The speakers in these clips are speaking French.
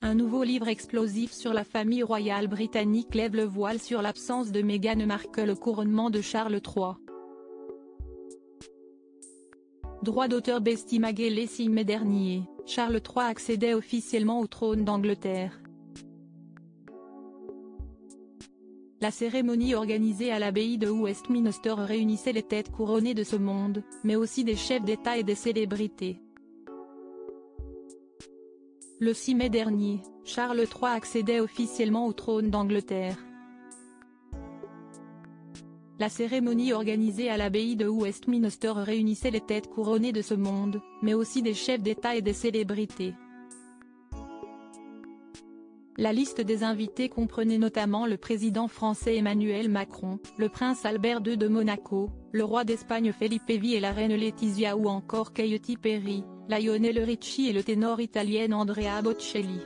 Un nouveau livre explosif sur la famille royale britannique lève le voile sur l'absence de Meghan Markle au couronnement de Charles III. Droit d'auteur estimé le 6 mai dernier, Charles III accédait officiellement au trône d'Angleterre. La cérémonie organisée à l'abbaye de Westminster réunissait les têtes couronnées de ce monde, mais aussi des chefs d'État et des célébrités. Le 6 mai dernier, Charles III accédait officiellement au trône d'Angleterre. La cérémonie organisée à l'abbaye de Westminster réunissait les têtes couronnées de ce monde, mais aussi des chefs d'État et des célébrités. La liste des invités comprenait notamment le président français Emmanuel Macron, le prince Albert II de Monaco, le roi d'Espagne Felipe V et la reine Letizia ou encore Katy Perry, Lionel Richie et le ténor italien Andrea Bocelli.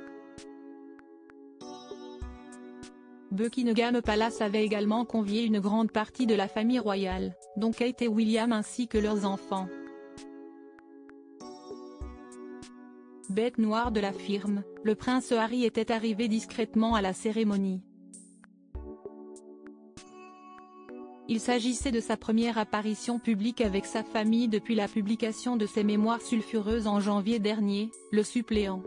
Buckingham Palace avait également convié une grande partie de la famille royale, dont Kate et William ainsi que leurs enfants. Bête noire de la firme, le prince Harry était arrivé discrètement à la cérémonie. Il s'agissait de sa première apparition publique avec sa famille depuis la publication de ses mémoires sulfureuses en janvier dernier, le suppléant.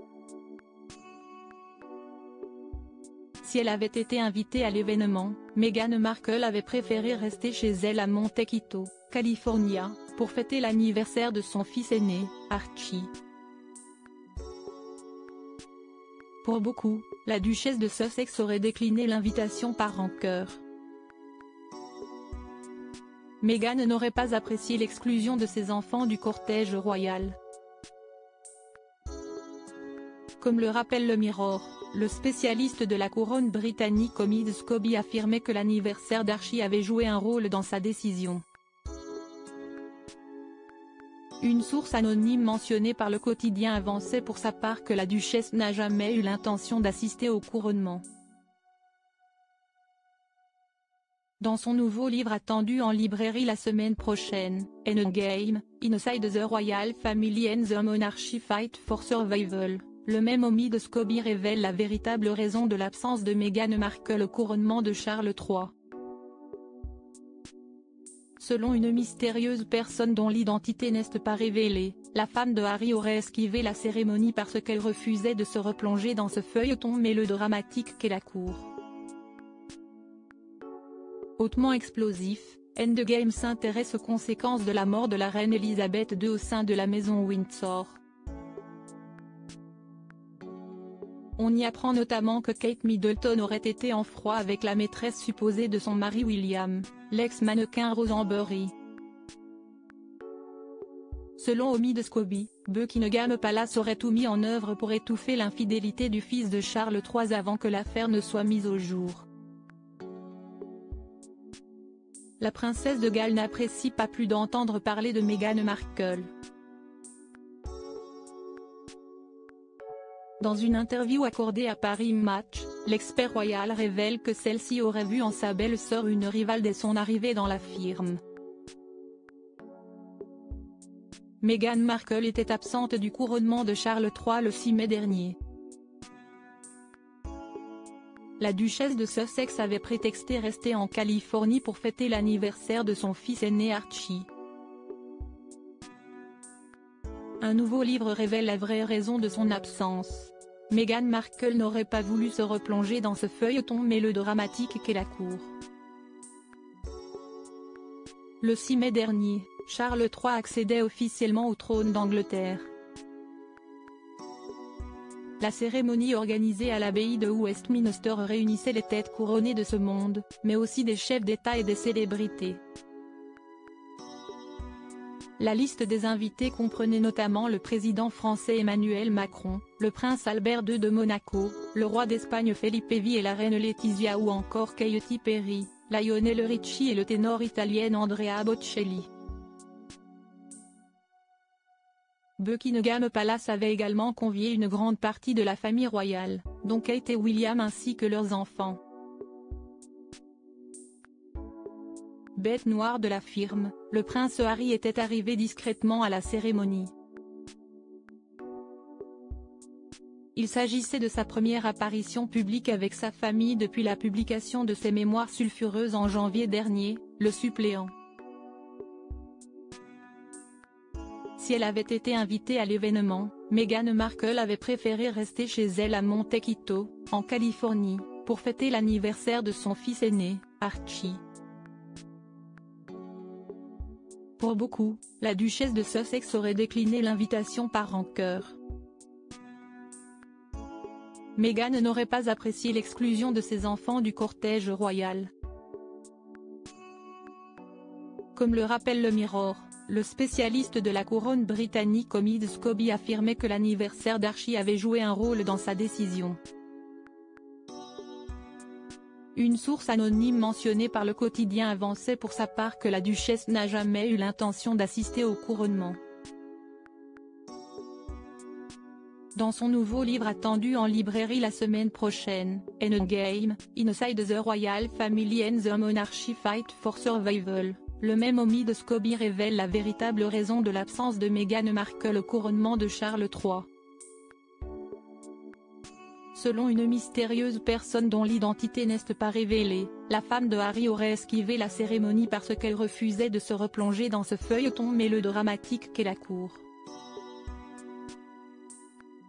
Si elle avait été invitée à l'événement, Meghan Markle avait préféré rester chez elle à Montecito, California, pour fêter l'anniversaire de son fils aîné, Archie. Pour beaucoup, la duchesse de Sussex aurait décliné l'invitation par rancœur. Meghan n'aurait pas apprécié l'exclusion de ses enfants du cortège royal. Comme le rappelle le Mirror, le spécialiste de la couronne britannique Omid Scobie affirmait que l'anniversaire d'Archie avait joué un rôle dans sa décision. Une source anonyme mentionnée par le quotidien avançait pour sa part que la duchesse n'a jamais eu l'intention d'assister au couronnement. Dans son nouveau livre attendu en librairie la semaine prochaine, Endgame, Inside the Royal Family and the Monarchy Fight for Survival, le même Omid Scobie révèle la véritable raison de l'absence de Meghan Markle au couronnement de Charles III. Selon une mystérieuse personne dont l'identité n'est pas révélée, la femme de Harry aurait esquivé la cérémonie parce qu'elle refusait de se replonger dans ce feuilleton mélodramatique qu'est la cour. Hautement explosif, Endgame s'intéresse aux conséquences de la mort de la reine Elisabeth II au sein de la maison Windsor. On y apprend notamment que Kate Middleton aurait été en froid avec la maîtresse supposée de son mari William, l'ex-mannequin Rosenberry. Selon Omid Scobie, Buckingham Palace aurait tout mis en œuvre pour étouffer l'infidélité du fils de Charles III avant que l'affaire ne soit mise au jour. La princesse de Galles n'apprécie pas plus d'entendre parler de Meghan Markle. Dans une interview accordée à Paris Match, l'expert royal révèle que celle-ci aurait vu en sa belle-sœur une rivale dès son arrivée dans la firme. Meghan Markle était absente du couronnement de Charles III le 6 mai dernier. La duchesse de Sussex avait prétexté rester en Californie pour fêter l'anniversaire de son fils aîné Archie. Un nouveau livre révèle la vraie raison de son absence. Meghan Markle n'aurait pas voulu se replonger dans ce feuilleton mélodramatique qu'est la cour. Le 6 mai dernier, Charles III accédait officiellement au trône d'Angleterre. La cérémonie organisée à l'abbaye de Westminster réunissait les têtes couronnées de ce monde, mais aussi des chefs d'État et des célébrités. La liste des invités comprenait notamment le président français Emmanuel Macron, le prince Albert II de Monaco, le roi d'Espagne Felipe V et la reine Letizia ou encore Katy Perry, Lionel Richie et le ténor italien Andrea Bocelli. Buckingham Palace avait également convié une grande partie de la famille royale, dont Kate et William ainsi que leurs enfants. Bête noire de la firme, le prince Harry était arrivé discrètement à la cérémonie. Il s'agissait de sa première apparition publique avec sa famille depuis la publication de ses mémoires sulfureuses en janvier dernier, le suppléant. Si elle avait été invitée à l'événement, Meghan Markle avait préféré rester chez elle à Montecito, en Californie, pour fêter l'anniversaire de son fils aîné, Archie. Pour beaucoup, la duchesse de Sussex aurait décliné l'invitation par rancœur. Meghan n'aurait pas apprécié l'exclusion de ses enfants du cortège royal. Comme le rappelle le Mirror, le spécialiste de la couronne britannique Omid Scobie affirmait que l'anniversaire d'Archie avait joué un rôle dans sa décision. Une source anonyme mentionnée par le quotidien avançait pour sa part que la duchesse n'a jamais eu l'intention d'assister au couronnement. Dans son nouveau livre attendu en librairie la semaine prochaine, Endgame, Inside the Royal Family and the Monarchy Fight for Survival, le même Omid Scobie révèle la véritable raison de l'absence de Meghan Markle au couronnement de Charles III. Selon une mystérieuse personne dont l'identité n'est pas révélée, la femme de Harry aurait esquivé la cérémonie parce qu'elle refusait de se replonger dans ce feuilleton mélodramatique qu'est la cour.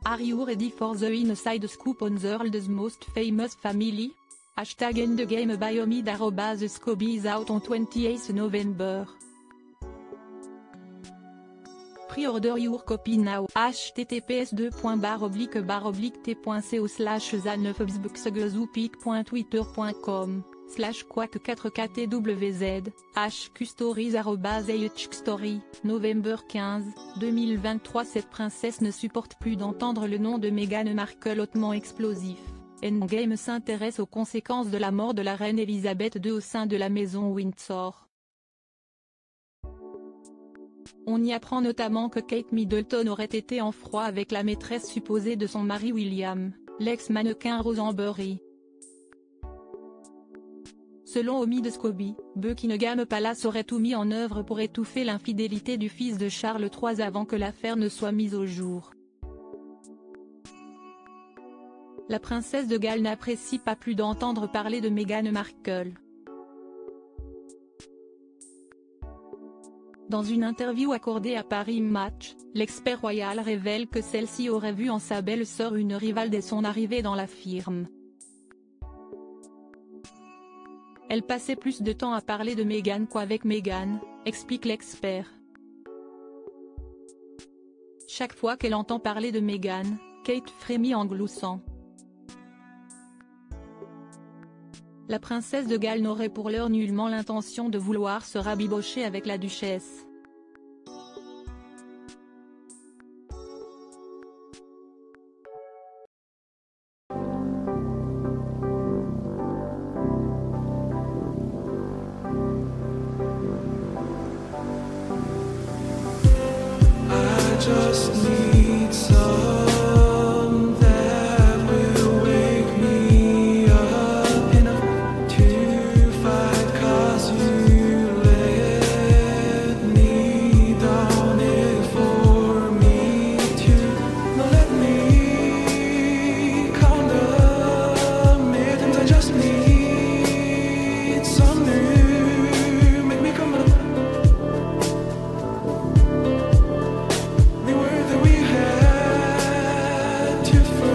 Are you ready for the inside scoop on the world's most famous family? #Endgame by Omid @The Scobie is out on 28 November. Pre-order your copy now. https://t.twitter.com/quack4ktwz hqstories@story, November 15, 2023. Cette princesse ne supporte plus d'entendre le nom de Meghan Markle hautement explosif. Endgame s'intéresse aux conséquences de la mort de la reine Elisabeth II au sein de la maison Windsor. On y apprend notamment que Kate Middleton aurait été en froid avec la maîtresse supposée de son mari William, l'ex-mannequin Rosenberry. Selon Omid Scobie, Buckingham Palace aurait tout mis en œuvre pour étouffer l'infidélité du fils de Charles III avant que l'affaire ne soit mise au jour. La princesse de Galles n'apprécie pas plus d'entendre parler de Meghan Markle. Dans une interview accordée à Paris Match, l'expert royal révèle que celle-ci aurait vu en sa belle-sœur une rivale dès son arrivée dans la firme. Elle passait plus de temps à parler de Meghan qu'avec Meghan, explique l'expert. Chaque fois qu'elle entend parler de Meghan, Kate frémit en gloussant. La princesse de Galles n'aurait pour l'heure nullement l'intention de vouloir se rabibocher avec la duchesse. I just need some that will wake me up enough to fight, 'cause you let me down it for me to. Now let me count the millions. I just need some new, make me come up. We were that we had to first.